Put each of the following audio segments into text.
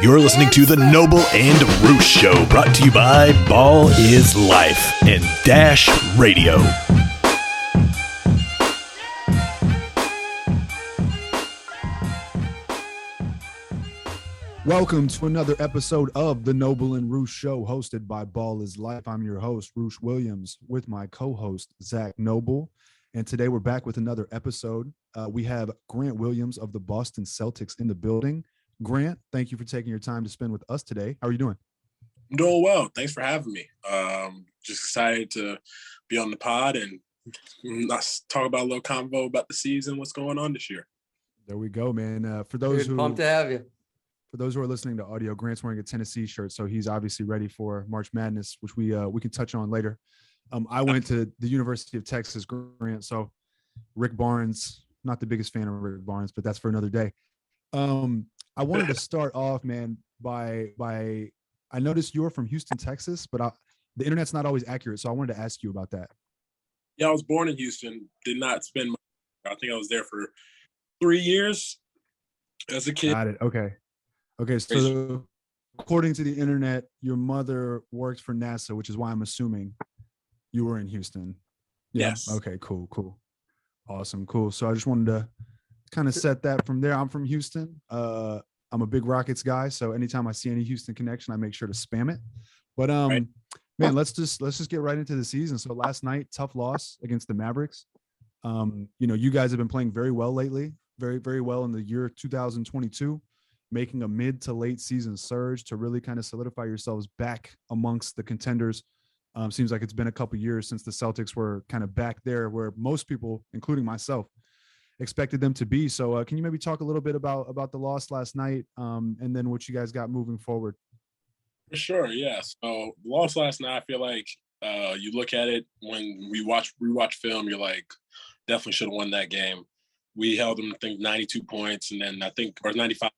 You're listening to the Noble and Roosh Show, brought to you by Ball is Life and Dash Radio. Welcome to another episode of the Noble and Roosh Show, hosted by Ball is Life. I'm your host, Roosh Williams, with my co-host, Zach Noble. And today we're back with another episode. We have Grant Williams of the Boston Celtics in the building. Grant, thank you for taking your time to spend with us today. How are you doing? I'm doing well. Thanks for having me. Just excited to be on the pod and let's talk about a little convo about the season, what's going on this year. There we go, man. For those who pumped to have you. For those who are listening to audio, Grant's wearing a Tennessee shirt, so he's obviously ready for March Madness, which we can touch on later. I went to the University of Texas, Grant, so Rick Barnes, not the biggest fan of Rick Barnes, but that's for another day. I wanted to start off, man, by I noticed you're from Houston, Texas, but the internet's not always accurate, so I wanted to ask you about that. Yeah, I was born in Houston, did not spend much. I think I was there for 3 years as a kid. Got it. Okay, so according to the internet, your mother works for NASA, which is why I'm assuming you were in Houston. Yeah? Yes. Okay, cool. Awesome, cool. So I just wanted to kind of set that from there. I'm from Houston. I'm a big Rockets guy, so anytime I see any Houston connection, I make sure to spam it. But right. Man, let's just get right into the season. So last night, tough loss against the Mavericks. You guys have been playing very well lately, very, very well in the year 2022, making a mid to late season surge to really kind of solidify yourselves back amongst the contenders. Seems like it's been a couple years since the Celtics were kind of back there where most people, including myself, expected them to be. So can you maybe talk a little bit about the loss last night and then what you guys got moving forward? For sure, yeah. So the loss last night, I feel like you look at it when we rewatch film, you're like, definitely should have won that game. We held them, I think, 92 points, and then or 95.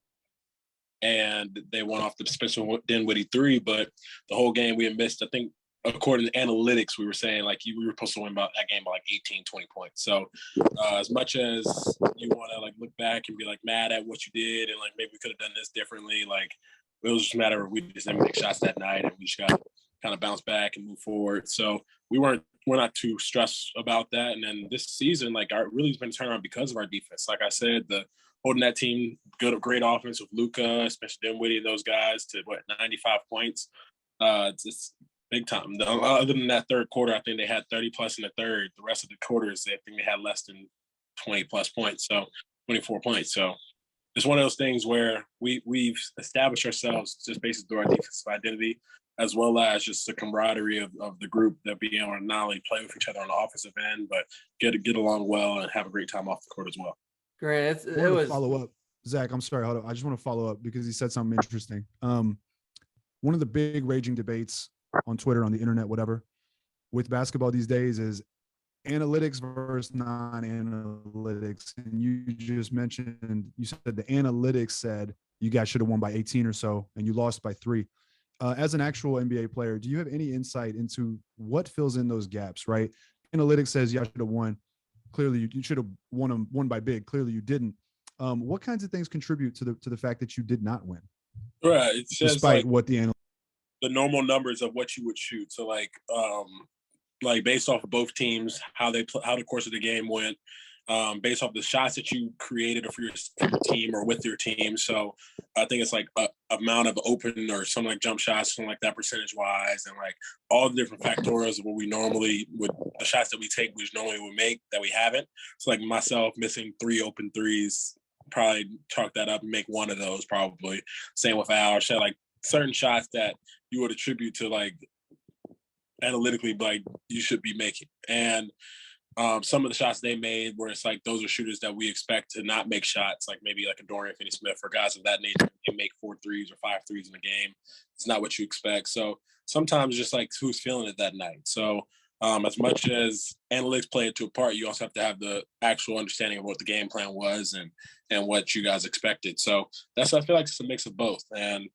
And they won off the Spencer Dinwiddie 3, but the whole game we had missed, I think, according to analytics, we were saying like we were supposed to win about that game by like 18, 20 points. So as much as you want to like look back and be like mad at what you did and like maybe we could have done this differently, like it was just a matter of we just didn't make shots that night and we just got to kind of bounce back and move forward. So we're not too stressed about that. And then this season, like our really has been turned around because of our defense. Like I said, holding that team, great offense with Luka, especially Dinwiddie and those guys to 95 points. It's big time. Other than that third quarter, I think they had 30 plus in the third. The rest of the quarters, I think they had less than 20 plus points. So 24 points. So it's one of those things where we've established ourselves just basically through our defensive identity, as well as just the camaraderie of the group that being able to not only play with each other on the offensive end, but get along well and have a great time off the court as well. Great. It was follow up. Zach, I'm sorry. Hold on. I just want to follow up because he said something interesting. One of the big raging debates on Twitter, on the internet, whatever, with basketball these days is analytics versus non-analytics. And you just mentioned, you said the analytics said you guys should have won by 18 or so, and you lost by 3. As an actual NBA player, do you have any insight into what fills in those gaps, right? Analytics says you should have won. Clearly, you should have won by big. Clearly, you didn't. What kinds of things contribute to the fact that you did not win? Right. It says despite what the normal numbers of what you would shoot. So like based off of both teams, how the course of the game went, based off the shots that you created for your team or with your team. So I think it's like a amount of open or something like jump shots, something like that percentage wise, and like all the different factorials of what we normally would, the shots that we take, which normally would make that we haven't. So like myself missing 3 open threes, probably chalk that up and make one of those probably. Same with Al, like certain shots that you would attribute to like analytically like you should be making. And some of the shots they made where it's like those are shooters that we expect to not make shots, like maybe like a Dorian Finney-Smith or guys of that nature. They make 4 threes or 5 threes in a game. It's not what you expect. So sometimes just like who's feeling it that night. So as much as analytics play it to a part, you also have to have the actual understanding of what the game plan was and what you guys expected. So I feel like it's a mix of both. And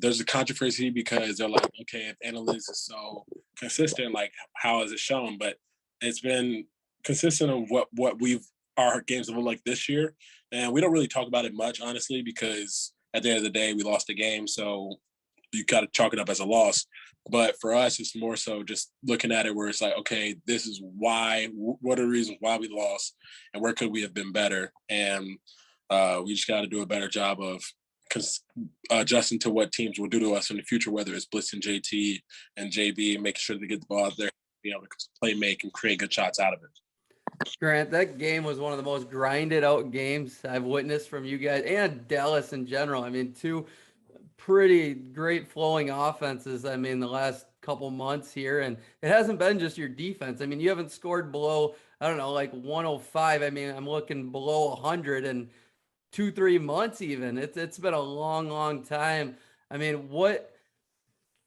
there's a controversy because they're like, okay, if analytics is so consistent, like how is it shown? But it's been consistent of what our games have looked like this year. And we don't really talk about it much, honestly, because at the end of the day, we lost the game. So you got to chalk it up as a loss. But for us, it's more so just looking at it where it's like, okay, this is why, what are the reasons why we lost and where could we have been better? And we just got to do a better job of adjusting to what teams will do to us in the future, whether it's blitzing JT and JB, making sure they get the ball out there, being able to play, make, and create good shots out of it. Grant, that game was one of the most grinded out games I've witnessed from you guys and Dallas in general. I mean, two pretty great flowing offenses. I mean, the last couple months here, and it hasn't been just your defense. I mean, you haven't scored below, I don't know, like 105. I mean, I'm looking below 100 in 2-3 months even. It's been a long time. I mean, what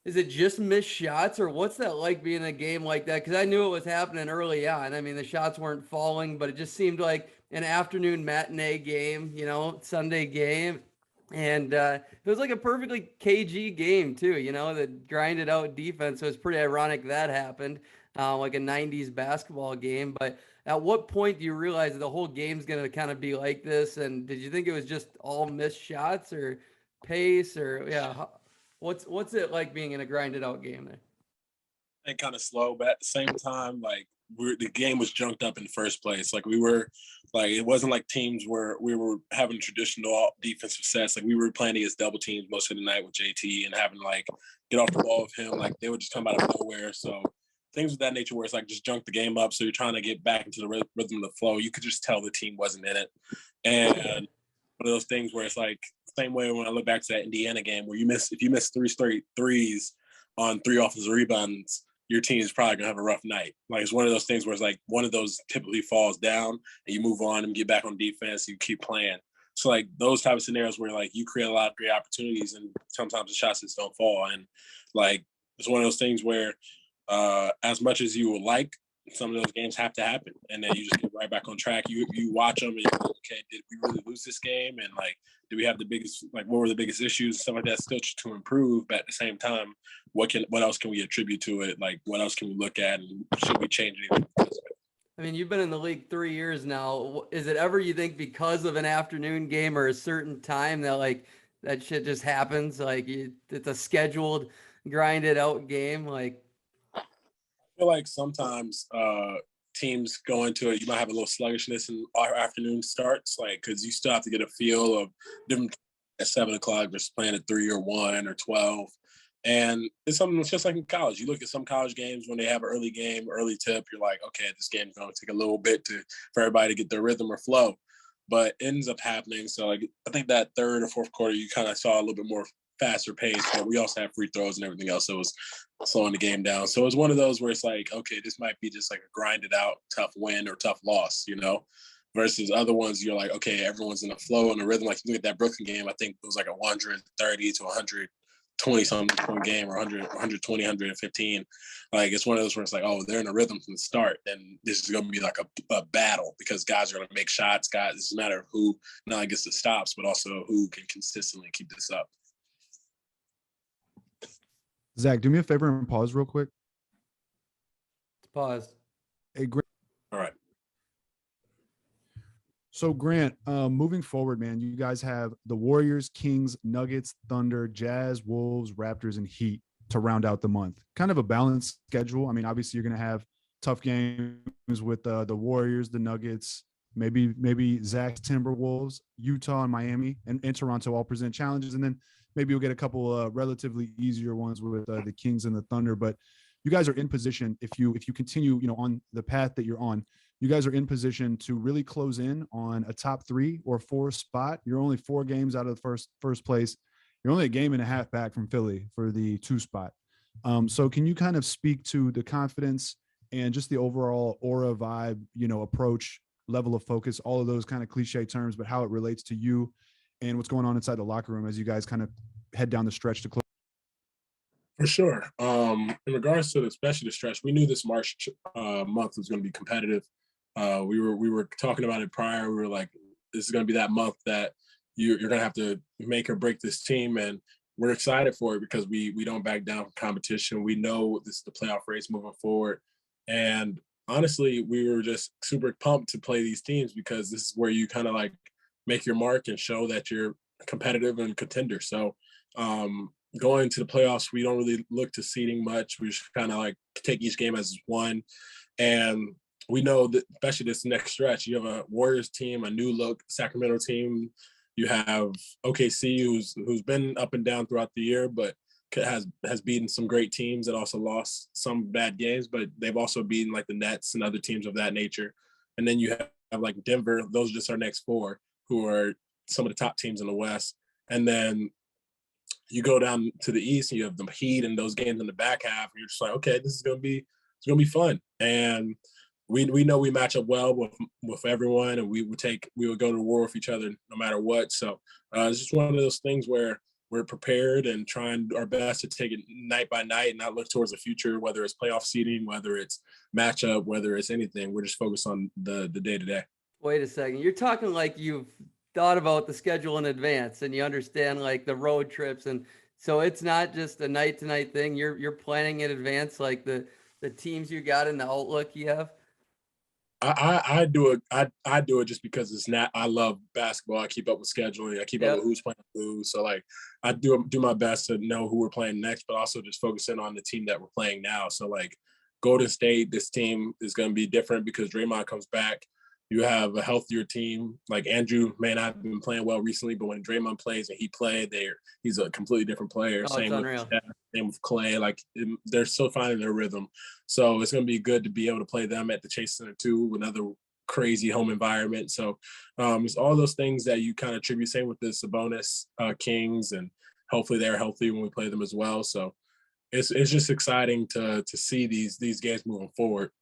is it, just missed shots, or what's that like being in a game like that? Because I knew it was happening early on. I mean, the shots weren't falling, but it just seemed like an afternoon matinee game, you know, Sunday game. And it was like a perfectly KG game too, you know, the grinded out defense. So it's pretty ironic that happened, like a 90s basketball game. But at what point do you realize the whole game's going to kind of be like this? And did you think it was just all missed shots or pace, or what's it like being in a grinded out game there? And kind of slow, but at the same time, like the game was junked up in the first place. Like we were, like it wasn't like teams where we were having traditional defensive sets. Like we were playing against double teams most of the night with JT and having like get off the ball with him. Like they would just come out of nowhere. So things of that nature where it's like just junk the game up. So you're trying to get back into the rhythm of the flow. You could just tell the team wasn't in it. And one of those things where it's like same way when I look back to that Indiana game where if you miss 3 straight threes on 3 offensive rebounds, your team is probably gonna have a rough night. Like it's one of those things where it's like one of those typically falls down and you move on and get back on defense, you keep playing. So like those type of scenarios where like you create a lot of great opportunities and sometimes the shots just don't fall. And like it's one of those things where as much as you would like, some of those games have to happen, and then you just get right back on track. You watch them and you're like, okay, did we really lose this game? And like, did we have the biggest, like, what were the biggest issues and stuff like that? Still to improve, but at the same time, what else can we attribute to it? Like, what else can we look at, and should we change anything? I mean, you've been in the league 3 years now. Is it ever, you think, because of an afternoon game or a certain time that like that shit just happens? Like it's a scheduled, grinded out game, like. I feel like sometimes teams go into it, you might have a little sluggishness in our afternoon starts, like because you still have to get a feel of different at 7 o'clock versus playing at 3 or 1 or 12. And it's something that's just like in college. You look at some college games when they have an early game, early tip, you're like, okay, this game's going to take a little bit for everybody to get their rhythm or flow. But it ends up happening. So like I think that third or fourth quarter, you kind of saw a little bit more faster pace, but we also have free throws and everything else. So it was slowing the game down. So it was one of those where it's like, okay, this might be just like a grinded out tough win or tough loss, you know, versus other ones you're like, okay, everyone's in a flow and a rhythm. Like you look at that Brooklyn game, I think it was like a 130 to 120 something point game, or 100, 120, 115. Like it's one of those where it's like, oh, they're in a rhythm from the start, and this is going to be like a battle because guys are going to make shots. Guys, it's a matter of who not only gets the stops, but also who can consistently keep this up. Zach, do me a favor and pause real quick. Pause. Hey, Grant. All right. So Grant, moving forward, man, you guys have the Warriors, Kings, Nuggets, Thunder, Jazz, Wolves, Raptors, and Heat to round out the month. Kind of a balanced schedule. I mean, obviously you're going to have tough games with the Warriors, the Nuggets, maybe Zach's Timberwolves, Utah, and Miami, and Toronto all present challenges. And then maybe you'll get a couple relatively easier ones with the Kings and the Thunder. But you guys are in position, if you continue, on the path that you're on, you guys are in position to really close in on a top 3 or 4 spot. You're only 4 games out of the first place. You're only a game and a half back from Philly for the 2 spot. So can you kind of speak to the confidence and just the overall aura, vibe, approach, level of focus, all of those kind of cliche terms, but how it relates to you and what's going on inside the locker room as you guys kind of head down the stretch to close? For sure. In regards to especially the stretch, we knew this March month was going to be competitive. We were talking about it prior. We were like, this is going to be that month that you're going to have to make or break this team, and we're excited for it because we don't back down from competition. We know this is the playoff race moving forward, and honestly, we were just super pumped to play these teams because this is where you kind of like make your mark and show that you're competitive and contender. So going to the playoffs, we don't really look to seeding much. We just kind of like take each game as one. And we know that, especially this next stretch, you have a Warriors team, a new look Sacramento team. You have OKC, who's been up and down throughout the year, but has beaten some great teams that also lost some bad games, but they've also beaten like the Nets and other teams of that nature. And then you have like Denver. Those are just our next four, who are some of the top teams in the West. And then you go down to the East and you have the Heat and those games in the back half. And you're just like, okay, this is gonna be fun. And we know we match up well with everyone, and we would go to war with each other no matter what. So it's just one of those things where we're prepared and trying our best to take it night by night and not look towards the future, whether it's playoff seeding, whether it's matchup, whether it's anything. We're just focused on the day to day. Wait a second. You're talking like you've thought about the schedule in advance and you understand like the road trips. And so it's not just a night to night thing. You're planning in advance, like the teams you got and the outlook you have. I do it. I do it just because it's not. I love basketball. I keep up with scheduling. I keep up with who's playing who. So like, I do my best to know who we're playing next, but also just focus in on the team that we're playing now. So like, Golden State, this team is going to be different because Draymond comes back. You have a healthier team. Like Andrew may not have been playing well recently, but when Draymond plays and he played, he's a completely different player. Oh, same with Clay. Like they're still finding their rhythm. So it's going to be good to be able to play them at the Chase Center too, another crazy home environment. So it's all those things that you kind of attribute. Same with the Sabonis Kings, and hopefully they're healthy when we play them as well. So it's just exciting to see these games moving forward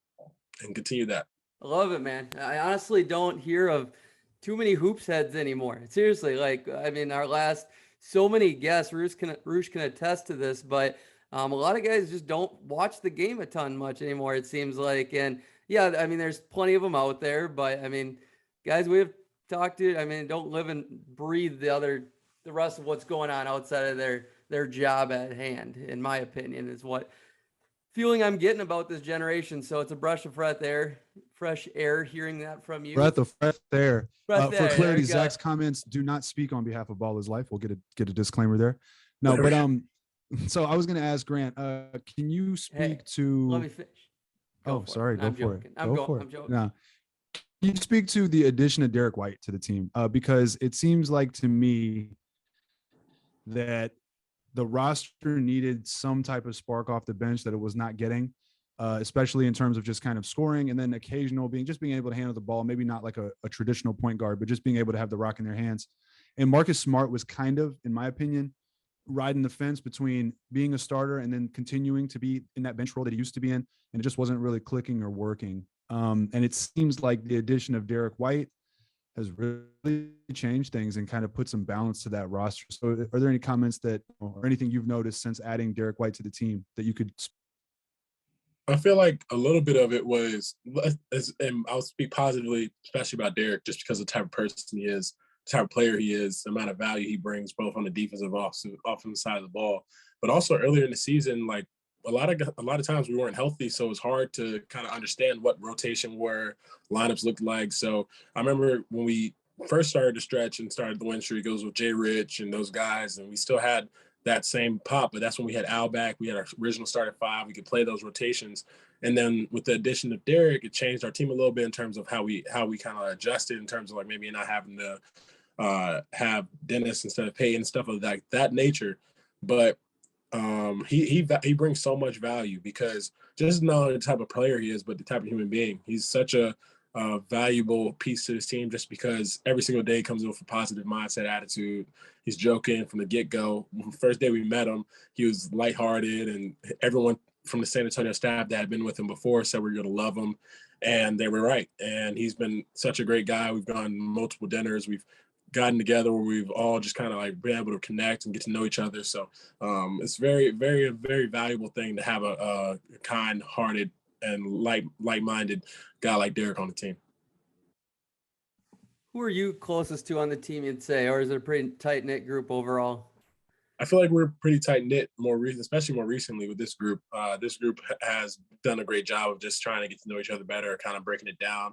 and continue that. I love it, man. I honestly don't hear of too many hoops heads anymore. Seriously, like, I mean, our last so many guests, Roosh can attest to this, but a lot of guys just don't watch the game a ton much anymore, it seems like. And yeah, I mean, there's plenty of them out there, but I mean, guys we have talked to, I mean, don't live and breathe the rest of what's going on outside of their job at hand, in my opinion, is what feeling I'm getting about this generation. So it's a breath of fresh air hearing that from you. Breath of fresh air. For clarity, Zach's go. comments do not speak on behalf of Ball is Life. We'll get a disclaimer there. No, but so I was going to ask Grant, can you speak to? Let me finish. Go for it. I'm joking. No. Can you speak to the addition of Derrick White to the team? Because it seems like to me that the roster needed some type of spark off the bench that it was not getting, especially in terms of just kind of scoring and then occasional being able to handle the ball, maybe not like a traditional point guard, but just being able to have the rock in their hands. And Marcus Smart was kind of, in my opinion, riding the fence between being a starter and then continuing to be in that bench role that he used to be in. And it just wasn't really clicking or working. And it seems like the addition of Derrick White has really changed things and kind of put some balance to that roster. So are there any comments or anything you've noticed since adding Derrick White to the team that you could? I feel like a little bit of it was, and I'll speak positively, especially about Derrick, just because of the type of person he is, the type of player he is, the amount of value he brings both on the defensive offensive side of the ball, but also earlier in the season, like a lot of times we weren't healthy, so it was hard to kind of understand what rotation lineups looked like. So I remember when we first started to stretch and started the win streak, it was with Jay Rich and those guys, and we still had that same pop, but that's when we had Al back. We had our original starting five. We could play those rotations. And then with the addition of Derrick, it changed our team a little bit in terms of how we kind of adjusted in terms of like maybe not having to have Dennis instead of Payton and stuff of that nature. But he brings so much value because just not only the type of player he is, but the type of human being. He's such a valuable piece to this team just because every single day comes in with a positive mindset, attitude. He's joking from the get-go. The first day we met him, he was lighthearted, and everyone from the San Antonio staff that had been with him before said we're going to love him, and they were right. And he's been such a great guy. We've gone multiple dinners. We've gotten together where we've all just kind of like been able to connect and get to know each other. So it's very, very, very valuable thing to have a kind-hearted and like-minded guy like Derrick on the team. Who are you closest to on the team, you'd say, or is it a pretty tight-knit group overall? I feel like we're pretty tight-knit especially more recently with this group. This group has done a great job of just trying to get to know each other better, kind of breaking down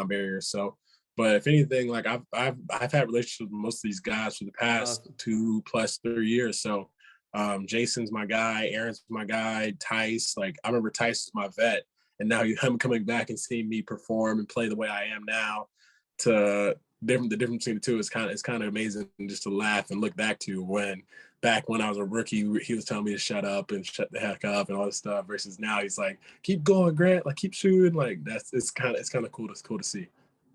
barriers. So But if anything, like I've had relationships with most of these guys for the past Awesome. 2+3 years. So Jason's my guy, Aaron's my guy, Tice. Like I remember Tice is my vet, and now him coming back and seeing me perform and play the way I am now, the difference between the two is kind of amazing just to laugh and look back to back when I was a rookie, he was telling me to shut up and shut the heck up and all this stuff. Versus now, he's like, "Keep going, Grant. Like, keep shooting." Like it's kind of cool. It's cool to see.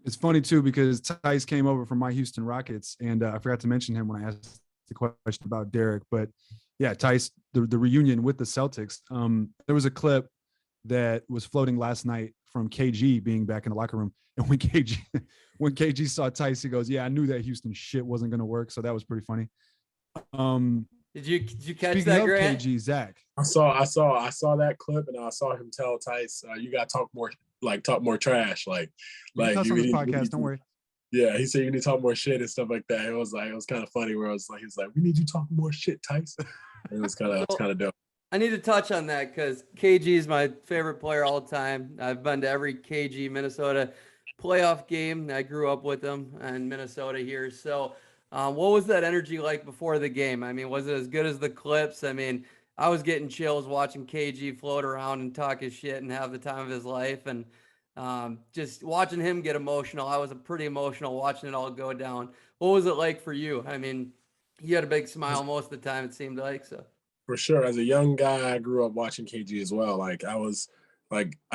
It's funny too because Tice came over from my Houston Rockets, and I forgot to mention him when I asked the question about Derrick. But yeah, Tice, the reunion with the Celtics. There was a clip that was floating last night from KG being back in the locker room, and when KG saw Tice, he goes, "Yeah, I knew that Houston shit wasn't going to work." So that was pretty funny. Did you catch Speaking that, of Grant? KG, Zach. I saw that clip, and I saw him tell Tice, "You got to talk more trash." Like That's on this podcast. Don't worry. Yeah, he said you need to talk more shit and stuff like that. It was kind of funny where he was like, "We need you talking more shit, Tice." It was kind of dope. I need to touch on that because KG is my favorite player all the time. I've been to every KG Minnesota playoff game. I grew up with him in Minnesota here. So what was that energy like before the game? I mean, was it as good as the clips? I mean, I was getting chills watching KG float around and talk his shit and have the time of his life. And just watching him get emotional, I was pretty emotional watching it all go down. What was it like for you? I mean, you had a big smile most of the time, it seemed like. So for sure, as a young guy, I grew up watching KG as well. Like I was,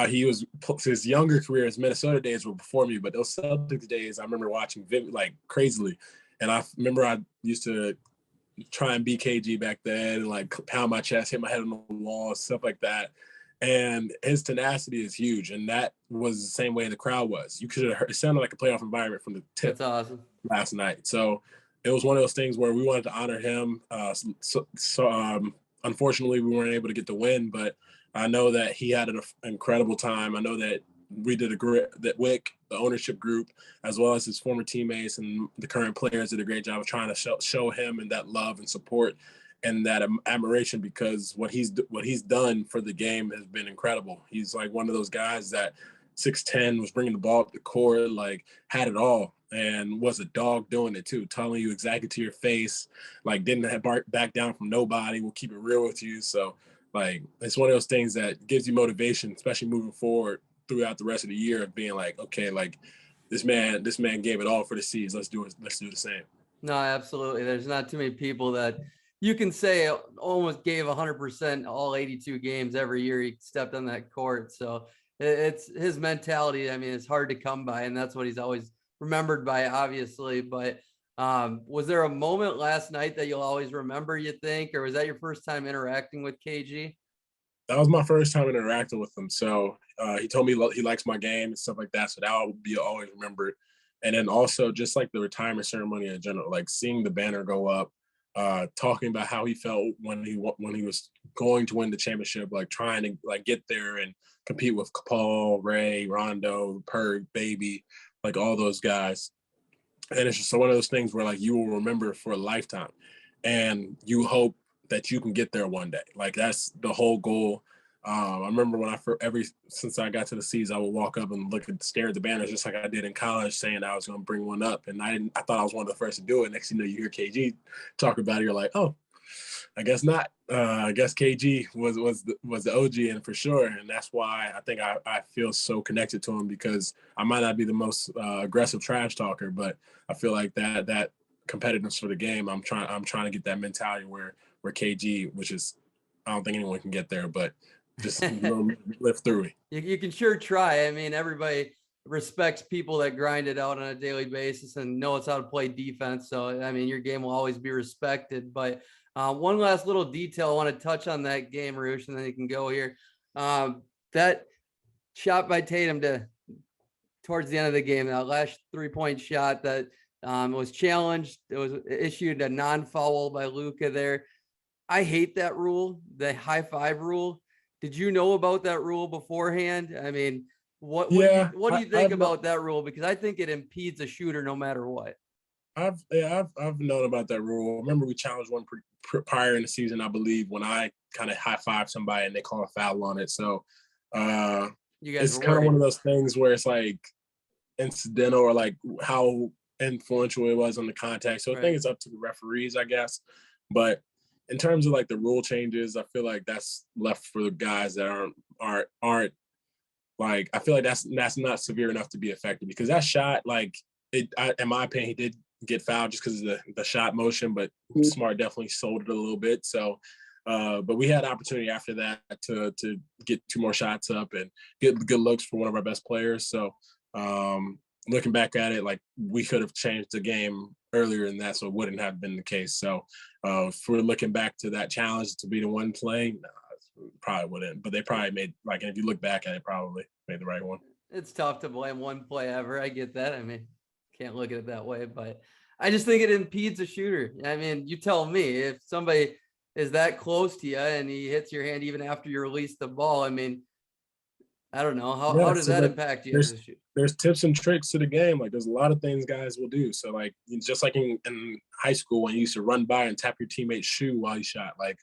he was his younger career, his Minnesota days were before me, but those Celtics days, I remember watching like crazily. And I remember I used to try and beat KG back then and like pound my chest, hit my head on the wall, stuff like that. And his tenacity is huge. And that was the same way the crowd was. You could have heard, it sounded like a playoff environment from the tip. that's awesome. Last night. So it was one of those things where we wanted to honor him. Unfortunately, we weren't able to get the win, but I know that he had an incredible time. I know that we did that Wick, the ownership group, as well as his former teammates and the current players did a great job of trying to show him and that love and support and that admiration, because what he's done for the game has been incredible. He's like one of those guys that 6'10", was bringing the ball up the court, like had it all, and was a dog doing it too, telling you exactly to your face, like didn't have back down from nobody, will keep it real with you. So like it's one of those things that gives you motivation, especially moving forward throughout the rest of the year, of being like, okay, like this man gave it all for the C's. Let's do the same. No, absolutely. There's not too many people that you can say almost gave 100% all 82 games every year he stepped on that court. So it's his mentality. I mean, it's hard to come by, and that's what he's always remembered by, obviously. But was there a moment last night that you'll always remember, you think, or was that your first time interacting with KG? That was my first time interacting with him. So he told me he likes my game and stuff like that. So that will be always remembered. And then also just like the retirement ceremony in general, like seeing the banner go up, talking about how he felt when he was going to win the championship, like trying to like get there and compete with Paul, Ray, Rondo, Perk, Baby, like all those guys. And it's just one of those things where like you will remember for a lifetime, and you hope that you can get there one day. Like that's the whole goal. I remember when since I got to the C's, I would walk up and stare at the banners just like I did in college, saying I was going to bring one up. And I thought I was one of the first to do it. Next thing you know, you hear KG talk about it. You're like, oh, I guess not. I guess KG was the OG, and for sure. And that's why I think I feel so connected to him, because I might not be the most aggressive trash talker, but I feel like that competitiveness for the game, I'm trying to get that mentality where KG, which is, I don't think anyone can get there, but just live through it. You can sure try. I mean, everybody respects people that grind it out on a daily basis and knows how to play defense. So, I mean, your game will always be respected. But one last little detail I want to touch on that game, Roosh, and then you can go here. That shot by Tatum towards the end of the game, that last 3-point shot that was challenged. It was issued a non-foul by Luka there. I hate that rule, the high five rule. Did you know about that rule beforehand? I mean, what do you think about that rule? Because I think it impedes a shooter no matter what. I've known about that rule. I remember we challenged one prior in the season, I believe, when I kind of high five somebody and they call a foul on it. So you guys it's kind of one of those things where it's like, incidental or like how influential it was on the contact. So I think it's up to the referees, I guess. But in terms of like the rule changes, I feel like that's left for the guys that aren't like, I feel like that's not severe enough to be effective, because that shot, like in my opinion, he did get fouled just because of the shot motion, but Smart definitely sold it a little bit. So, but we had opportunity after that to get 2 more shots up and get good looks for one of our best players. So, looking back at it, like we could have changed the game earlier than that, so it wouldn't have been the case. So, if we're looking back to that challenge to be the one playing, probably wouldn't. But they probably made, like, if you look back at it, probably made the right one. It's tough to blame one play ever. I get that. I mean, can't look at it that way, but I just think it impedes a shooter. I mean, you tell me, if somebody is that close to you and he hits your hand even after you release the ball, I mean, I don't know. How does that impact you as a shooter? There's tips and tricks to the game. Like, there's a lot of things guys will do. So, like, just like in high school when you used to run by and tap your teammate's shoe while you shot, like,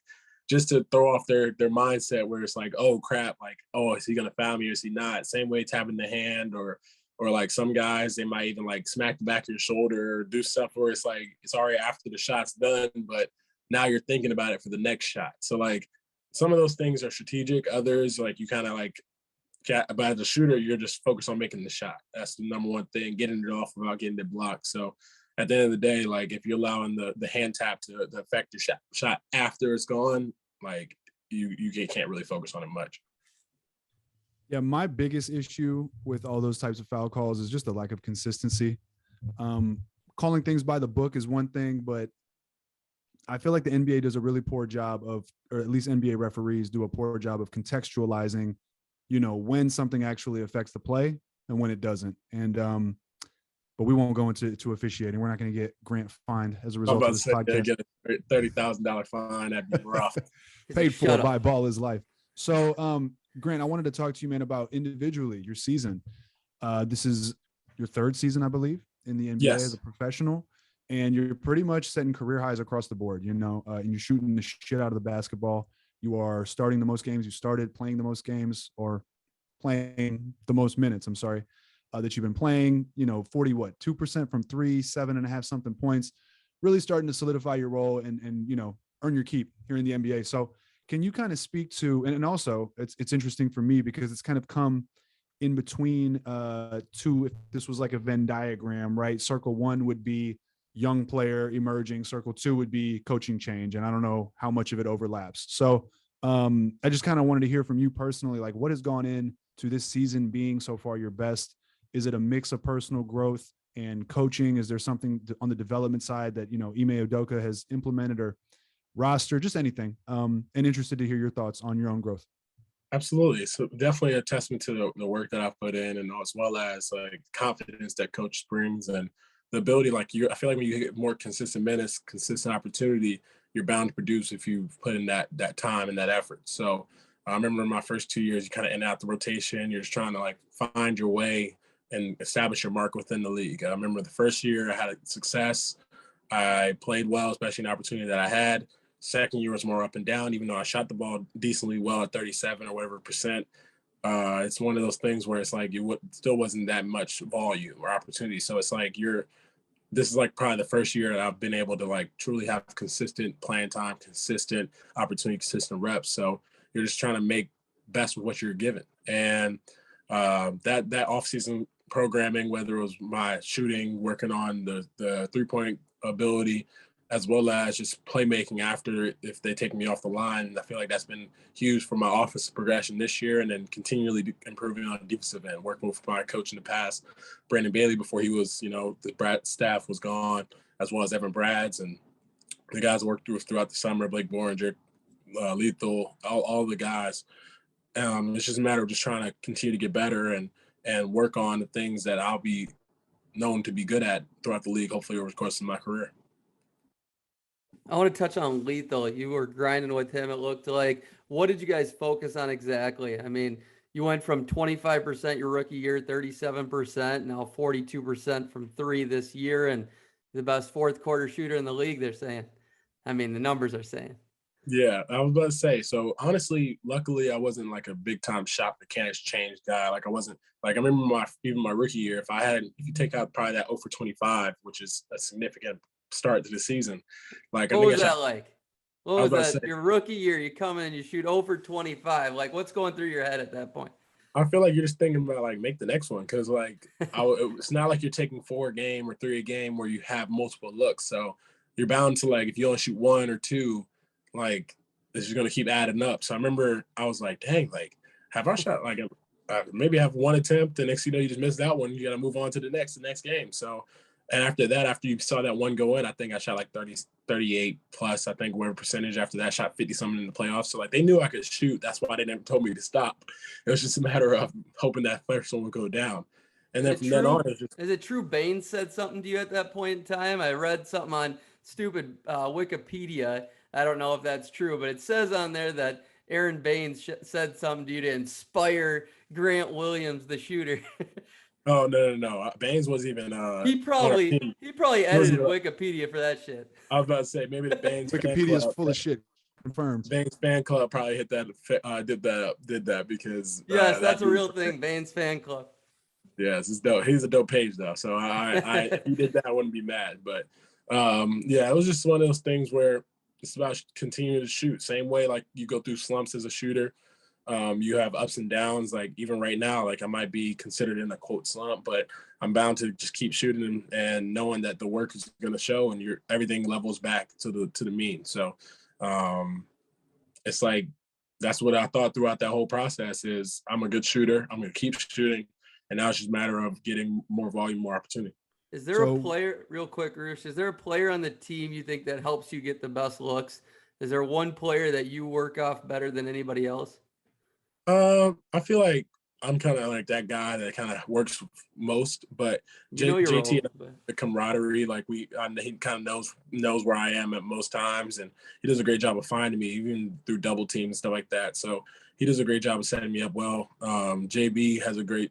just to throw off their mindset where it's like, oh, crap, like, oh, is he going to foul me or is he not? Same way tapping the hand, or like some guys, they might even like smack the back of your shoulder or do stuff where it's like it's already after the shot's done, but now you're thinking about it for the next shot. So, like, some of those things are strategic. Others, like, you kind of like, but as a shooter, you're just focused on making the shot. That's the number one thing, getting it off without getting it blocked. So at the end of the day, like, if you're allowing the hand tap to affect your shot after it's gone, like, you can't really focus on it much. Yeah, my biggest issue with all those types of foul calls is just the lack of consistency. Calling things by the book is one thing, but I feel like the NBA does a really poor job of, or at least NBA referees do a poor job of contextualizing, you know, when something actually affects the play and when it doesn't. And but we won't go into officiating. We're not going to get Grant fined as a result of this podcast. Get a $30,000 fine. That'd be rough. Paid for by Ball is Life. So, Grant, I wanted to talk to you, man, about individually your season. This is your 3rd season, I believe, in the NBA as a professional, and you're pretty much setting career highs across the board. You know, and you're shooting the shit out of the basketball. You are starting the most games you started, playing the most games, or playing the most minutes. I'm sorry, that you've been playing. You know, 2% from 3, 7.5 something points. Really starting to solidify your role and you know, earn your keep here in the NBA. So, can you kind of speak to, and also it's interesting for me because it's kind of come in between 2. If this was like a Venn diagram, right? Circle 1 would be young player emerging. Circle 2 would be coaching change. And I don't know how much of it overlaps. So I just kind of wanted to hear from you personally, like, what has gone in to this season being so far your best? Is it a mix of personal growth and coaching? Is there something on the development side that, you know, Ime Udoka has implemented, or roster, just anything? And interested to hear your thoughts on your own growth. Absolutely. So definitely a testament to the work that I've put in, and as well as like confidence that coach brings, and the ability, like, I feel like when you get more consistent minutes, consistent opportunity, you're bound to produce if you put in that time and that effort. So I remember in my first 2 years, you kind of in and out the rotation. You're just trying to like find your way and establish your mark within the league. I remember the first year I had success. I played well, especially an opportunity that I had. Second year was more up and down, even though I shot the ball decently well at 37 or whatever percent. It's one of those things where it's like still wasn't that much volume or opportunity. So it's like this is like probably the first year that I've been able to like truly have consistent playing time, consistent opportunity, consistent reps. So you're just trying to make best with what you're given. And that offseason programming, whether it was my shooting, working on the 3-point ability, as well as just playmaking after if they take me off the line. And I feel like that's been huge for my offensive progression this year, and then continually improving on the defensive end, working with my coach in the past, Brandon Bailey, before he was, you know, the Brad staff was gone, as well as Evan Brads and the guys I worked throughout the summer, Blake Boringer, Lethal, all the guys. It's just a matter of just trying to continue to get better and work on the things that I'll be known to be good at throughout the league, hopefully over the course of my career. I want to touch on Lethal. You were grinding with him, it looked like. What did you guys focus on exactly? I mean, you went from 25% your rookie year, 37%, now 42% from 3 this year, and the best fourth quarter shooter in the league, they're saying. I mean, the numbers are saying. Yeah, I was about to say. So honestly, luckily, I wasn't like a big time shot mechanics change guy. Like I wasn't like I remember even my rookie year. If you take out probably that 0 for 25, which is a significant start to the season. Like I What think was that like? What I was was about to say. that? Your rookie year, you come in and you shoot over 25. Like, what's going through your head at that point? I feel like you're just thinking about like make the next one because like it's not like you're taking 4 a game or 3 a game where you have multiple looks. So you're bound to like if you only shoot 1 or 2, like this is gonna keep adding up. So I remember I was like, dang, like have I shot like maybe have 1 attempt, and next you know you just missed that one. You got to move on to the next game. So and after that, after you saw that one go in, I think I shot like 30, 38 plus. I think whatever percentage after that, shot 50 something in the playoffs. So like they knew I could shoot. That's why they never told me to stop. It was just a matter of hoping that first one would go down. And then from then on, it's just Is it true Baines said something to you at that point in time? I read something on stupid Wikipedia. I don't know if that's true, but it says on there that Aaron Baines said something to you to inspire Grant Williams, the shooter. oh no. Baines wasn't even he on our probably team. he probably edited Wikipedia for that shit. I was about to say maybe the Baines Wikipedia is full of shit. Confirmed. Baines fan club probably hit that did that because yes, that's a real thing. Baines fan club. Yes, it's dope. He's a dope page though. So I if he did that, I wouldn't be mad. But yeah, it was just one of those things where it's about continuing to shoot. Same way like you go through slumps as a shooter. You have ups and downs. Like even right now, like I might be considered in a quote slump, but I'm bound to just keep shooting and knowing that the work is going to show and everything levels back to the mean. So it's like that's what I thought throughout that whole process is I'm a good shooter. I'm going to keep shooting. And now it's just a matter of getting more volume, more opportunity. Is there a player, real quick, Roosh, is there a player on the team you think that helps you get the best looks? Is there one player that you work off better than anybody else? I feel like I'm kind of like that guy that kind of works most, but JT, the camaraderie, like he kind of knows where I am at most times, and he does a great job of finding me, even through double teams and stuff like that. So he does a great job of setting me up well. JB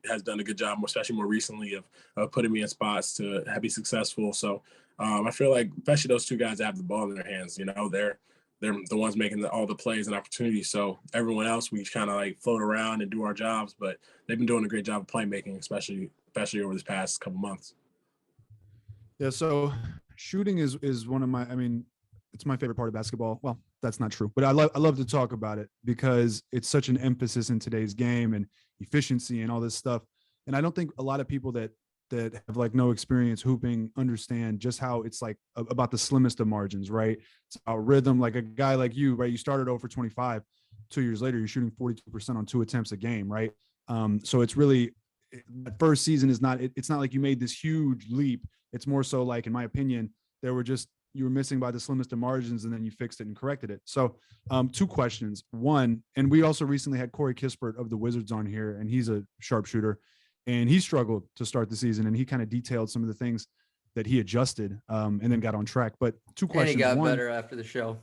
has done a good job, especially more recently, of putting me in spots to be successful. So I feel like especially those two guys that have the ball in their hands, you know, they're the ones making all the plays and opportunities. So everyone else, we kind of like float around and do our jobs, but they've been doing a great job of playmaking, especially over this past couple months. Yeah. So shooting is one of my, I mean, it's my favorite part of basketball. Well, that's not true, but I love to talk about it because it's such an emphasis in today's game and efficiency and all this stuff. And I don't think a lot of people that have like no experience hooping understand just how it's like about the slimmest of margins, right? It's about rhythm. Like a guy like you, right? You started over 25, 2 years later, you're shooting 42% on 2 attempts a game, right? So it's really, that first season is not, it's not like you made this huge leap. It's more so like, in my opinion, you were missing by the slimmest of margins and then you fixed it and corrected it. So 2 questions. One, and we also recently had Corey Kispert of the Wizards on here, and he's a sharpshooter. And he struggled to start the season, and he kind of detailed some of the things that he adjusted and then got on track. But 2 questions. And he got better after the show.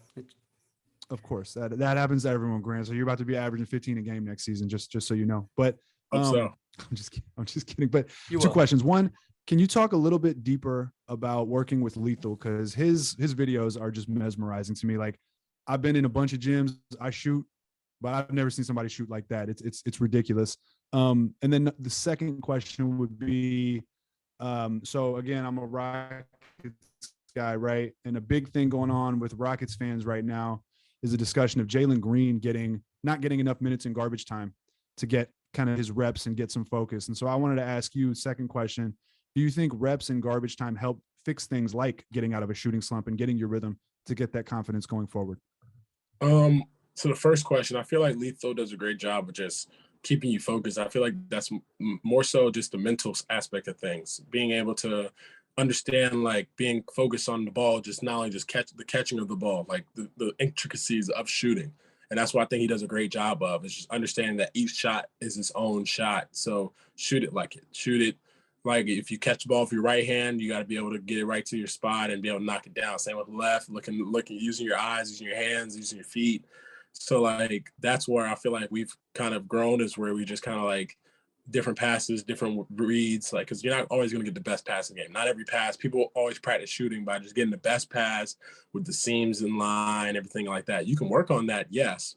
Of course, that happens to everyone, Grant. So you're about to be averaging 15 a game next season, just so you know. But I'm just kidding. But 2 questions. One, can you talk a little bit deeper about working with Lethal? Because his videos are just mesmerizing to me. Like I've been in a bunch of gyms, I shoot, but I've never seen somebody shoot like that. It's ridiculous. And then the second question would be, so again, I'm a Rockets guy, right? And a big thing going on with Rockets fans right now is a discussion of Jalen Green not getting enough minutes in garbage time to get kind of his reps and get some focus. And so I wanted to ask you, second question, do you think reps in garbage time help fix things like getting out of a shooting slump and getting your rhythm to get that confidence going forward? So the first question, I feel like Lethal does a great job of just keeping you focused. I feel like that's more so just the mental aspect of things, being able to understand, like being focused on the ball, just not only just catching of the ball, like the intricacies of shooting. And that's what I think he does a great job of, is just understanding that each shot is its own shot. So shoot it like like if you catch the ball with your right hand, you got to be able to get it right to your spot and be able to knock it down. Same with left, looking, using your eyes, using your hands, using your feet. So like that's where I feel like we've kind of grown, is where we just kind of like different passes, different reads, like, because you're not always going to get the best passing game. Not every pass. People always practice shooting by just getting the best pass with the seams in line, everything like that. You can work on that, yes.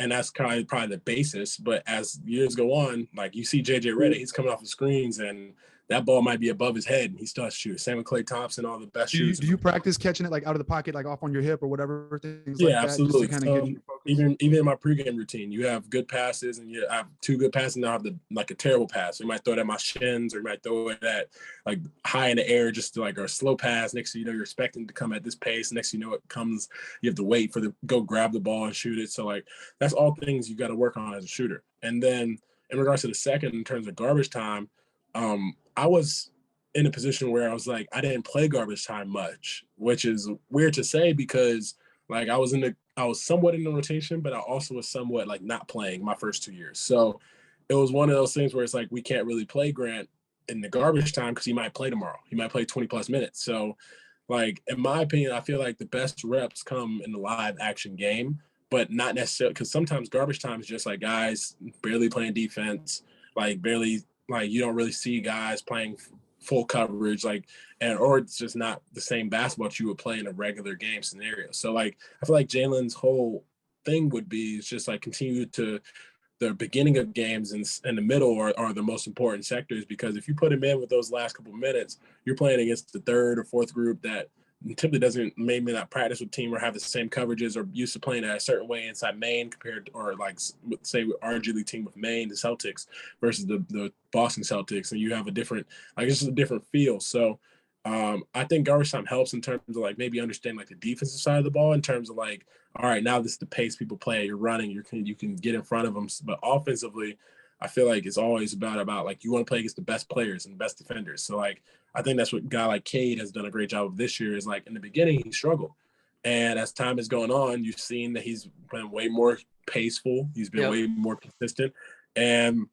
And that's probably the basis. But as years go on, like you see JJ Redick, he's coming off the screens and that ball might be above his head and he still has to shoot. Same with Klay Thompson, all the best shooters. Do you practice catching it like out of the pocket, like off on your hip or whatever, things Yeah, like that? absolutely. Just to kind of get you even in my pregame routine, you have good passes and you have two good passes and I have a terrible pass. So you might throw it at my shins or you might throw it at like high in the air, just to like a slow pass. Next thing you know, you're expecting to come at this pace. Next thing you know, it comes, you have to wait for go grab the ball and shoot it. So like that's all things you got to work on as a shooter. And then in regards to the second, in terms of garbage time, I was in a position where I was like, I didn't play garbage time much, which is weird to say because like I was somewhat in the rotation, but I also was somewhat like not playing my first 2 years. So it was one of those things where it's like, we can't really play Grant in the garbage time because he might play tomorrow. He might play 20 plus minutes. So like, in my opinion, I feel like the best reps come in the live action game, but not necessarily because sometimes garbage time is just like guys barely playing defense, like barely, like you don't really see guys playing full coverage, like, or it's just not the same basketball that you would play in a regular game scenario. So like, I feel like Jalen's whole thing would be is just like continue to the beginning of games and the middle are the most important sectors, because if you put him in with those last couple of minutes, you're playing against the third or fourth group that typically doesn't maybe not practice with team or have the same coverages or used to playing a certain way inside Maine compared to, or like say our G League team with Maine, the Celtics versus the Boston Celtics, and you have a different, like it's just a different feel. So I think garbage time helps in terms of like maybe understanding like the defensive side of the ball in terms of like, all right, now this is the pace people play. You're running, you can get in front of them, but offensively, I feel like it's always about like you want to play against the best players and the best defenders. So like I think that's what a guy like Cade has done a great job of this year. Is like in the beginning he struggled, and as time is going on, you've seen that he's been way more paceful. He's been way more consistent, and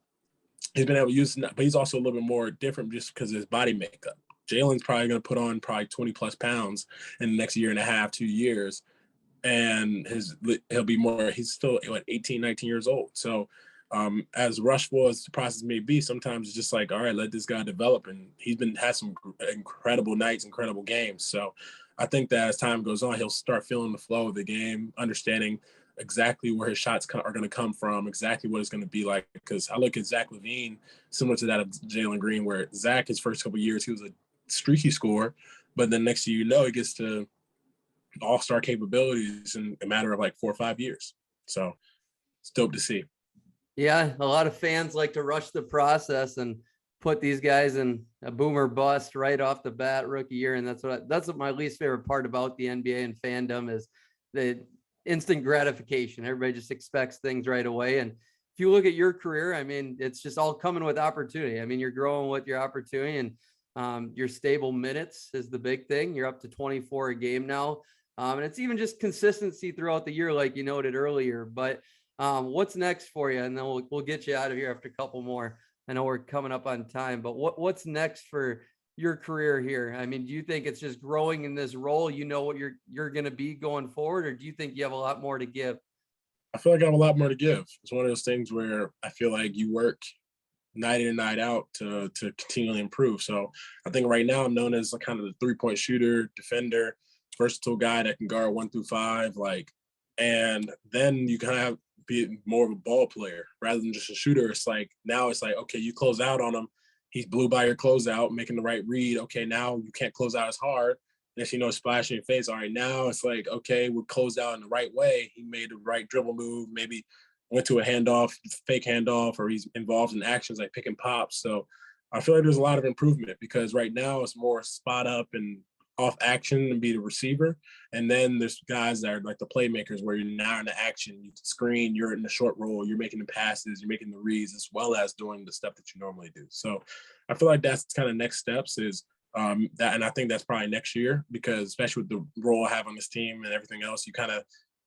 he's been able to use. But he's also a little bit more different just because of his body makeup. Jalen's probably going to put on probably 20 plus pounds in the next year and a half, 2 years, and he'll be more. He's still 18, 19 years old. So as rushful as the process may be, sometimes it's just like, all right, let this guy develop. And he's had some incredible nights, incredible games. So I think that as time goes on, he'll start feeling the flow of the game, understanding exactly where his shots are going to come from, exactly what it's going to be like. Because I look at Zach LaVine, similar to that of Jalen Green, where Zach, his first couple of years, he was a streaky scorer, but then next thing you know, he gets to all-star capabilities in a matter of like 4 or 5 years. So it's dope to see. Yeah, a lot of fans like to rush the process and put these guys in a boomer bust right off the bat rookie year. And that's what my least favorite part about the NBA and fandom is the instant gratification. Everybody just expects things right away. And if you look at your career, I mean, it's just all coming with opportunity. I mean, you're growing with your opportunity, and your stable minutes is the big thing. You're up to 24 a game now. And it's even just consistency throughout the year, like you noted earlier. But what's next for you? And then we'll get you out of here after a couple more. I know we're coming up on time, but what's next for your career here? I mean, do you think it's just growing in this role? You know what you're going to be going forward, or do you think you have a lot more to give? I feel like I have a lot more to give. It's one of those things where I feel like you work night in and night out to continually improve. So I think right now I'm known as a kind of the 3-point shooter, defender, versatile guy that can guard 1 through 5, like, and then you kind of be more of a ball player rather than just a shooter. It's like, now it's like, okay, you close out on him. He's blew by your closeout, making the right read. Okay, now you can't close out as hard. Next, you know, splash in your face. All right, now it's like, okay, we're closed out in the right way. He made the right dribble move, maybe went to a handoff, fake handoff, or he's involved in actions like pick and pop. So I feel like there's a lot of improvement because right now it's more spot up and off action and be the receiver. And then there's guys that are like the playmakers where you're now in the action, you screen, you're in the short roll, you're making the passes, you're making the reads, as well as doing the stuff that you normally do. So I feel like that's kind of next steps is that, and I think that's probably next year, because especially with the role I have on this team and everything else, you kind of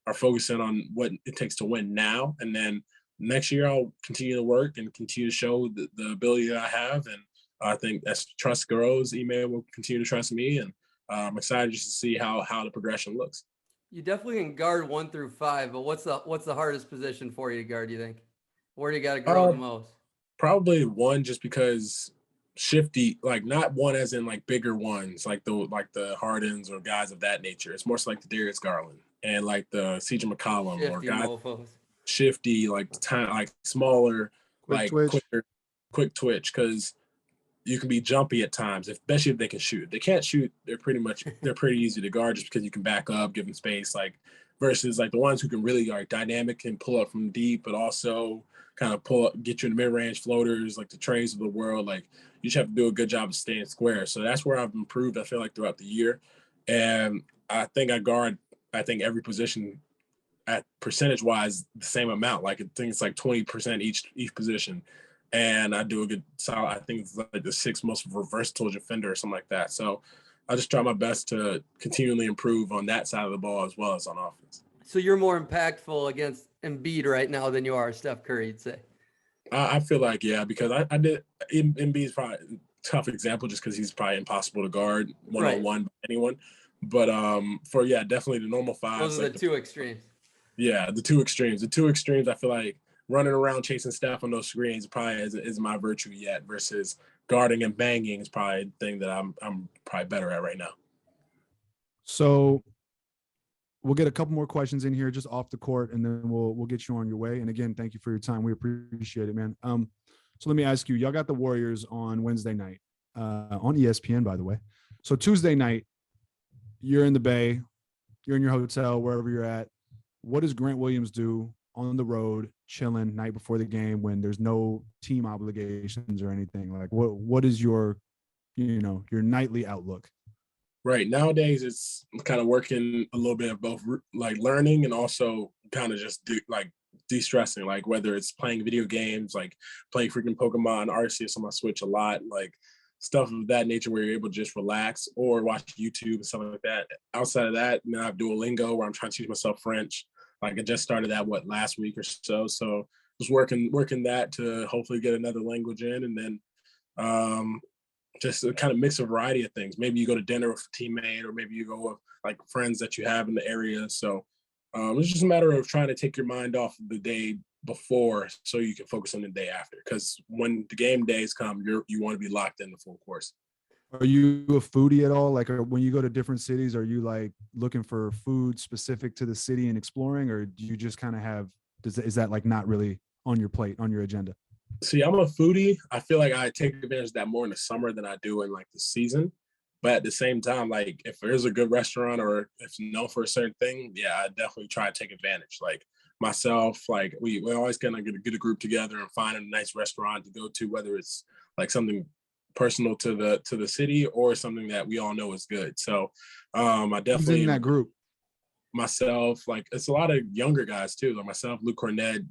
are focusing on what it takes to win now. And then next year I'll continue to work and continue to show the ability that I have. And I think as trust grows, Ime will continue to trust me. And I'm excited just to see how the progression looks. You definitely can guard 1 through 5, but what's the hardest position for you to guard, you think? Where do you got to grow the most? Probably one, just because shifty, like not one as in like bigger ones, like the Hardens or guys of that nature. It's more so like the Darius Garland and like the CJ McCollum or Shifty guys mofos. shifty, like time, like smaller, Quick like twitch. quick twitch, because you can be jumpy at times, especially if they can shoot. If they can't shoot, they're pretty easy to guard just because you can back up, give them space. Like versus like the ones who can really are dynamic and pull up from deep, but also kind of pull up, get you in the mid range floaters, like the Trays of the world. Like you just have to do a good job of staying square. So that's where I've improved. I feel like throughout the year, and I think I guard. I think every position at percentage wise the same amount. Like I think it's like 20% each position. And I do a good solid. I think it's like the sixth most versatile defender or something like that. So I just try my best to continually improve on that side of the ball as well as on offense. So you're more impactful against Embiid right now than you are Steph Curry, you'd say? I feel like, yeah, because I did Embiid's probably a tough example just because he's probably impossible to guard one-on-one by anyone. But for definitely the normal fives. Those are like the two extremes. Yeah, the two extremes. The two extremes, I feel like running around chasing Steph on those screens probably is my virtue yet, versus guarding and banging is probably the thing that I'm probably better at right now. So we'll get a couple more questions in here just off the court, and then we'll get you on your way. And again, thank you for your time. We appreciate it, man. So let me ask you, y'all got the Warriors on Wednesday night, on ESPN, by the way. So Tuesday night, you're in the Bay, you're in your hotel, wherever you're at. What does Grant Williams do on the road, chilling night before the game when there's no team obligations or anything? Like what is your nightly outlook? Right. Nowadays, it's kind of working a little bit of both, like learning and also kind of just de-stressing, like whether it's playing video games, like playing freaking Pokemon, Arceus on my Switch a lot, like stuff of that nature where you're able to just relax or watch YouTube and stuff like that. Outside of that, I have Duolingo where I'm trying to teach myself French. Like I just started that last week or so. So just working that to hopefully get another language in, and then just a kind of mix of variety of things. Maybe you go to dinner with a teammate, or maybe you go with like friends that you have in the area. So it's just a matter of trying to take your mind off of the day before so you can focus on the day after. Because when the game days come, you want to be locked in the full course. Are you a foodie at all? Like when you go to different cities, are you like looking for food specific to the city and exploring, or do you just kind of have, is that like not really on your plate, on your agenda? See, I'm a foodie. I feel like I take advantage of that more in the summer than I do in like the season. But at the same time, like if there's a good restaurant or if it's known for a certain thing, yeah, I definitely try to take advantage. Like myself, like we always kind of get a group together and find a nice restaurant to go to, whether it's like something personal to the city or something that we all know is good. So I definitely Who's in that group? Myself, like it's a lot of younger guys too, like myself, Luke Cornett,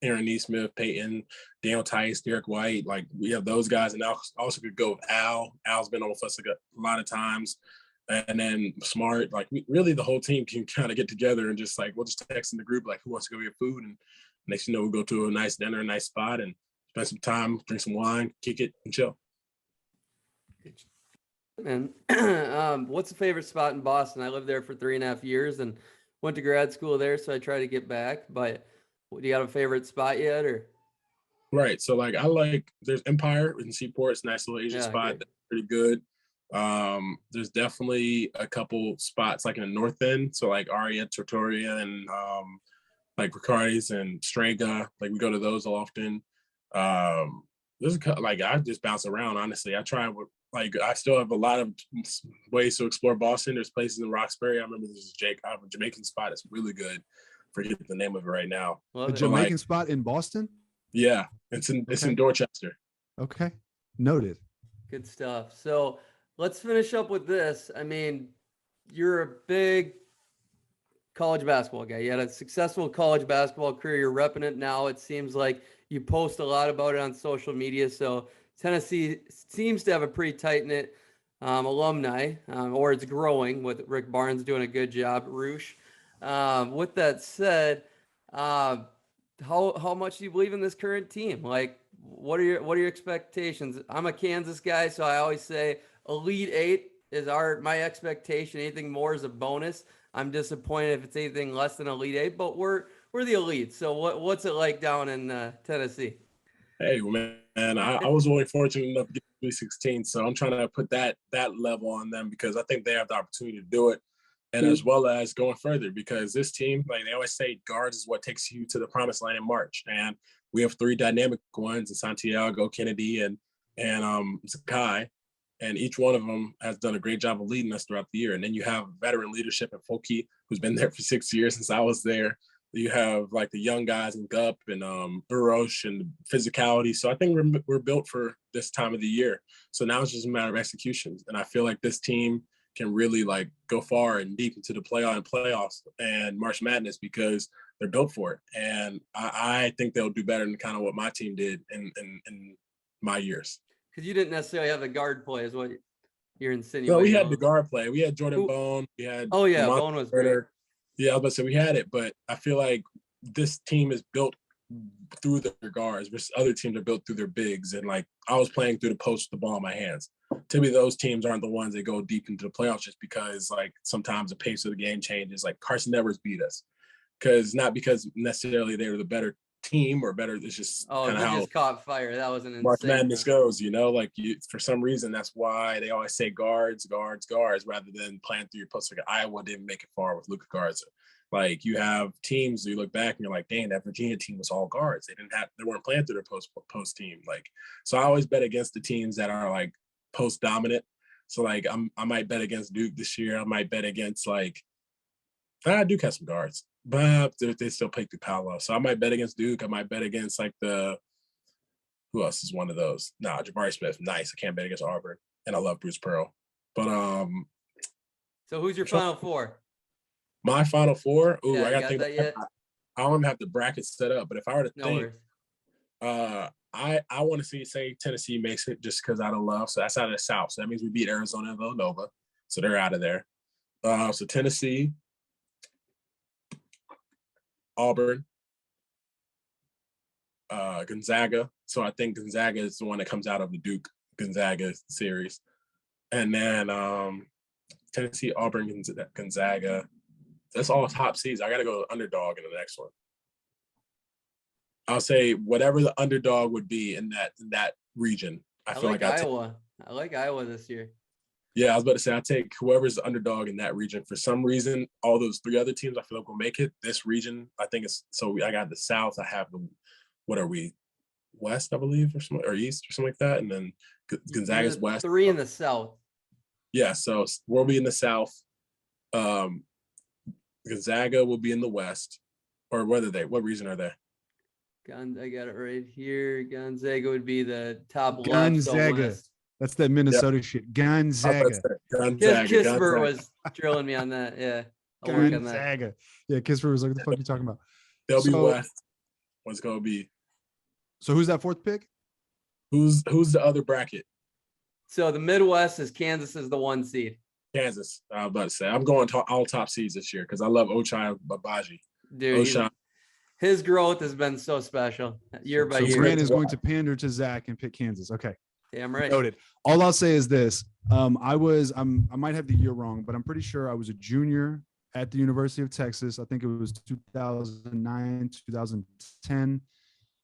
Aaron Neesmith, Peyton, Daniel Tice, Derrick White. Like we have those guys, and I also could go with Al. Al's been on with us a lot of times, and then Smart. Like really, the whole team can kind of get together and just like we'll just text in the group like who wants to go get food, and next we'll go to a nice dinner, a nice spot, and spend some time, drink some wine, kick it, and chill. And what's the favorite spot in Boston? I lived there for 3.5 years and went to grad school there, so I try to get back. But do you got a favorite spot yet, or? Right. So like there's Empire in Seaport. It's a nice little Asian spot. That's pretty good. There's definitely a couple spots like in the North End. So like Aria, Tortoria, and like Riccardi's and Strega. Like we go to those often. There's like I just bounce around, honestly. I still have a lot of ways to explore Boston. There's places in Roxbury. I remember there's a Jamaican spot that's really good. Forget the name of it right now. The Jamaican spot in Boston? Yeah, it's in Dorchester. Okay, noted. Good stuff. So let's finish up with this. I mean, you're a big college basketball guy. You had a successful college basketball career. You're repping it now. It seems like you post a lot about it on social media. So Tennessee seems to have a pretty tight-knit alumni, or it's growing with Rick Barnes doing a good job, Roosh. With that said, how much do you believe in this current team? Like, what are your expectations? I'm a Kansas guy, so I always say Elite Eight is my expectation. Anything more is a bonus. I'm disappointed if it's anything less than Elite Eight, but we're the elite. So what's it like down in Tennessee? Hey, man, I was really fortunate enough to get 316, so I'm trying to put that level on them because I think they have the opportunity to do it, and as well as going further because this team, like they always say, guards is what takes you to the promised land in March, and we have three dynamic ones in Santiago, Kennedy, and Zakai, and each one of them has done a great job of leading us throughout the year. And then you have veteran leadership in Foki, who's been there for 6 years since I was there. You have like the young guys in Gup and Roosh and physicality. So I think we're built for this time of the year. So now it's just a matter of executions. And I feel like this team can really like go far and deep into the playoffs and March Madness because they're built for it. And I think they'll do better than kind of what my team did in my years. Because you didn't necessarily have the guard play, is what you're insinuating. No, we had the guard play. We had Jordan Bone. We had Bone was great. Yeah, I was about to say we had it, but I feel like this team is built through their guards, versus other teams are built through their bigs. And like I was playing through the post with the ball in my hands. To me, those teams aren't the ones that go deep into the playoffs just because like sometimes the pace of the game changes. Like Carson Edwards beat us not because necessarily they were the better team or better. It's just kind of how just caught fire. That was an insane March Madness goes, like for some reason, that's why they always say guards, rather than playing through your post. Like Iowa didn't make it far with Luka Garza. Like you have teams, you look back and you're like, dang, that Virginia team was all guards. They weren't playing through their post team. Like, so I always bet against the teams that are like post dominant. So like I might bet against Duke this year. I might bet against Duke has some guards, but they still play through Paolo. So I might bet against Duke. I might bet against who else is one of those? Nah, Jabari Smith, nice. I can't bet against Auburn, and I love Bruce Pearl. But so who's your Final Four? My Final Four? Ooh, yeah, I gotta think. I don't even have the brackets set up, but if I were to think, I want to say Tennessee makes it just because out of love. So that's out of the South. So that means we beat Arizona and Villanova, so they're out of there. So Tennessee, Auburn, Gonzaga. So I think Gonzaga is the one that comes out of the Duke Gonzaga series. And then Tennessee, Auburn, Gonzaga. That's all top seeds. I got to go underdog in the next one. I'll say whatever the underdog would be in that region. I feel like Iowa. I like Iowa this year. Yeah, I was about to say I take whoever's the underdog in that region. For some reason, all those three other teams I feel like will make it. This region, I think it's so. I got the South. I have the what are we? West, I believe, or East, or something like that, and then Gonzaga's West. 3 in the South. Yeah, so we'll be in the South. Gonzaga will be in the West, or what are they? What region are they? I got it right here. Gonzaga would be the top left. Gonzaga. That's that Minnesota shit. Gonzaga. Kisper was drilling me on that. Yeah. Gonzaga. Yeah, Kisper was like, what the fuck are you talking about? They'll be West. What's going to be? So who's that fourth pick? Who's the other bracket? So the Midwest is Kansas is the 1 seed. Kansas. I was about to say. I'm going to all top seeds this year because I love Ochai Babaji. Dude, his growth has been so special year by year. So Grant is going to pander to Zach and pick Kansas. Okay. Damn right. Noted. All I'll say is this. I might have the year wrong, but I'm pretty sure I was a junior at the University of Texas. I think it was 2009, 2010.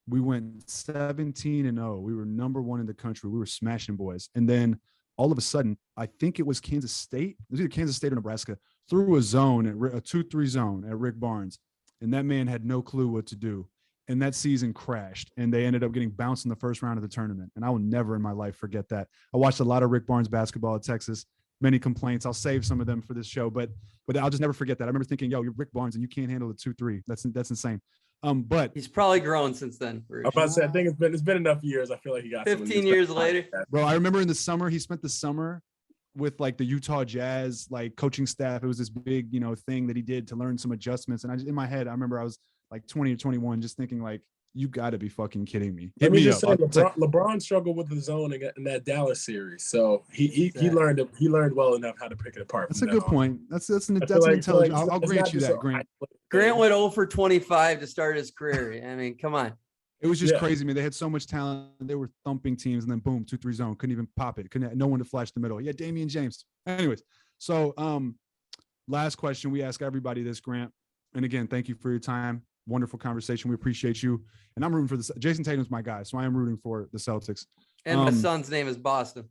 We went 17-0. We were number 1 in the country. We were smashing boys. And then all of a sudden, I think it was Kansas State. It was either Kansas State or Nebraska. Threw a zone, a 2-3 zone at Rick Barnes. And that man had no clue what to do. And that season crashed. And they ended up getting bounced in the first round of the tournament. And I will never in my life forget that. I watched a lot of Rick Barnes basketball at Texas. Many complaints. I'll save some of them for this show. But I'll just never forget that. I remember thinking, yo, you're Rick Barnes and you can't handle the 2-3. That's insane. But he's probably grown since then. I'm about to say, I think it's been enough years. I feel like he got 15 years later. Bro, I remember in the summer, he spent the summer with like the Utah Jazz, like coaching staff. It was this big, thing that he did to learn some adjustments. And in my head, I remember I was like 20 or 21, just thinking like, you got to be fucking kidding me. Let me just say, LeBron struggled with the zone in that Dallas series, so he learned well enough how to pick it apart. That's a good point. That's an intelligent. I'll grant you that, Grant. Grant went 0 for 25 to start his career. I mean, come on. It was just crazy, man. They had so much talent. They were thumping teams, and then boom, 2-3 zone. Couldn't even pop it. No one to flash the middle. Yeah, Damian James. Anyways, so last question. We ask everybody this, Grant. And again, thank you for your time. Wonderful conversation. We appreciate you. And I'm rooting for this. Jason Tatum's my guy, so I am rooting for the Celtics. And my son's name is Boston.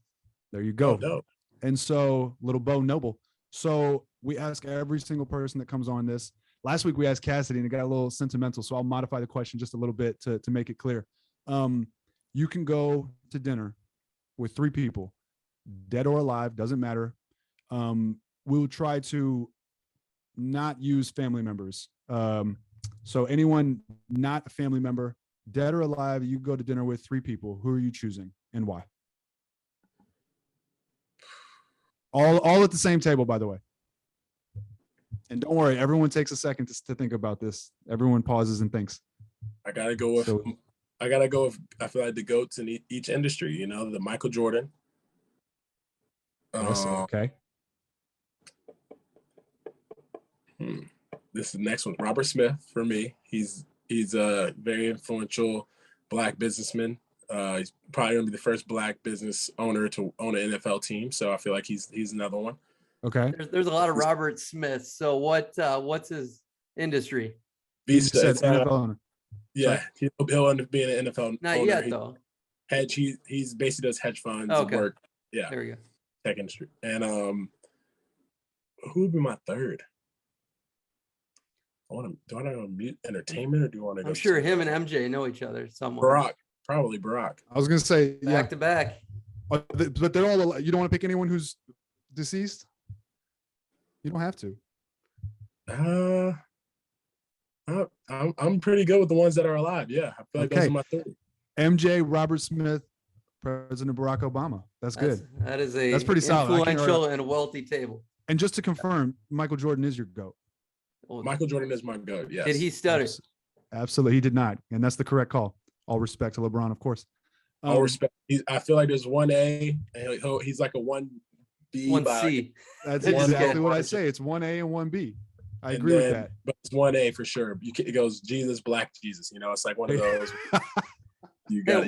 There you go. Oh, no. And so, little Bo Noble. So we ask every single person that comes on this. Last week we asked Cassidy, and it got a little sentimental. So I'll modify the question just a little bit to make it clear. You can go to dinner with 3 people, dead or alive, doesn't matter. We'll try to not use family members. So anyone not a family member, dead or alive, you go to dinner with 3 people. Who are you choosing and why? All at the same table, by the way. And don't worry, everyone takes a second to think about this. Everyone pauses and thinks. I gotta go with I feel like the GOATs in each industry, you know, the Michael Jordan. Okay. This is the next one. Robert Smith for me. He's a very influential Black businessman. He's probably gonna be the first Black business owner to own an NFL team. So I feel like he's another one. Okay. There's a lot of Robert Smiths. So what's his industry? He's NFL owner. Yeah, he'll end up being an NFL Not owner. yet though. He's basically does hedge funds Okay. and work. Yeah, There we go. tech industry. And who would be my third? Do I want to go mute entertainment or do you want to go? I'm sure him and MJ know each other somewhere. Probably Barack. I was gonna say Back to back. but they're all. You don't want to pick anyone who's deceased. You don't have to. I'm pretty good with the ones that are alive. Yeah, I feel like those are my three. MJ, Robert Smith, President Barack Obama. That's good. That's pretty solid. Influential and wealthy table. And just to confirm, Michael Jordan is your GOAT. Well, Michael Jordan is my GOAT. Yes. did he stutter? Absolutely, he did not, and that's the correct call. All respect to LeBron, of course. All respect. I feel like there's 1A, and he's like a 1B. 1C. That's One exactly A. what I say. It's 1A and 1B. I agree with that. But it's 1A for sure. It goes Jesus, Black Jesus. You know, it's like one of those.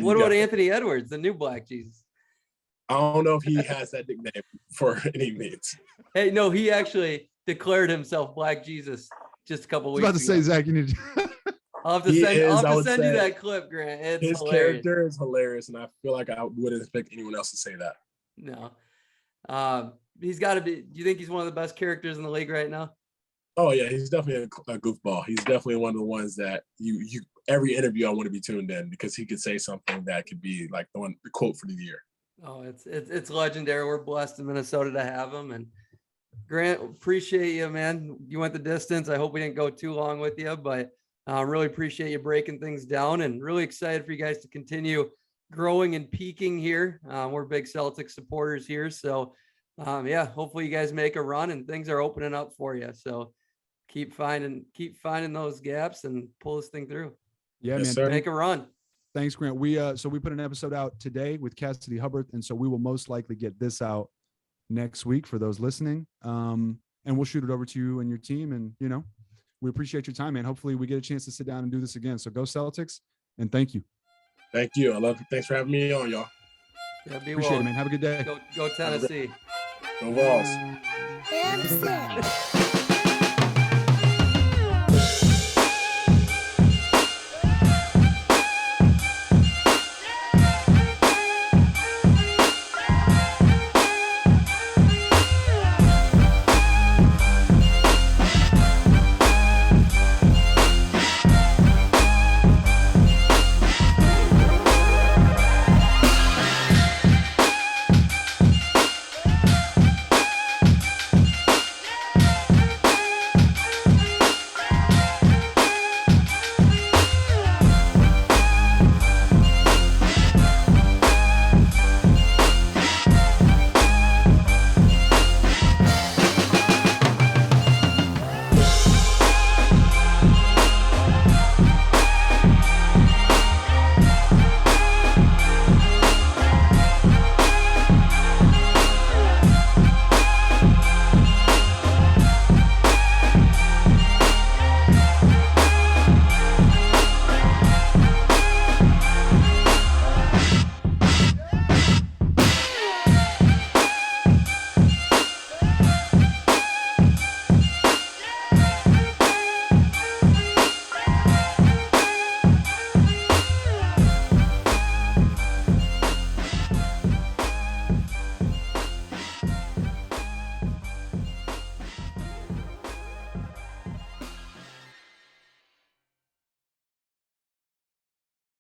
What about Anthony Edwards, the new Black Jesus? I don't know if he has that nickname for any means. Hey, no, he actually declared himself Black Jesus just a couple I was weeks about to say, ago. Zach, you need. I'll have to send you that clip, Grant. It's his hilarious. character is hilarious, and I feel like I wouldn't expect anyone else to say that. No. He's got to be. Do you think he's one of the best characters in the league right now? Oh yeah, he's definitely a goofball. He's definitely one of the ones that you every interview I want to be tuned in because he could say something that could be like the quote for the year. Oh, it's legendary. We're blessed in Minnesota to have him. And Grant, appreciate you, man. You went the distance. I hope we didn't go too long with you, but really appreciate you breaking things down and really excited for you guys to continue growing and peaking here. We're big Celtics supporters here. So hopefully you guys make a run and things are opening up for you. So keep finding those gaps and pull this thing through. Yeah, Yes, man. sir. Thank Make a run. Thanks, Grant. We put an episode out today with Cassidy Hubbard, and so we will most likely get this out next week for those listening. And we'll shoot it over to you and your team. And we appreciate your time, man. Hopefully, we get a chance to sit down and do this again. So go Celtics, and thank you. Thank you. I love it. Thanks for having me on, y'all. Yeah, be Appreciate it, man. Have a good day. Go Tennessee. Go Vols. Anderson.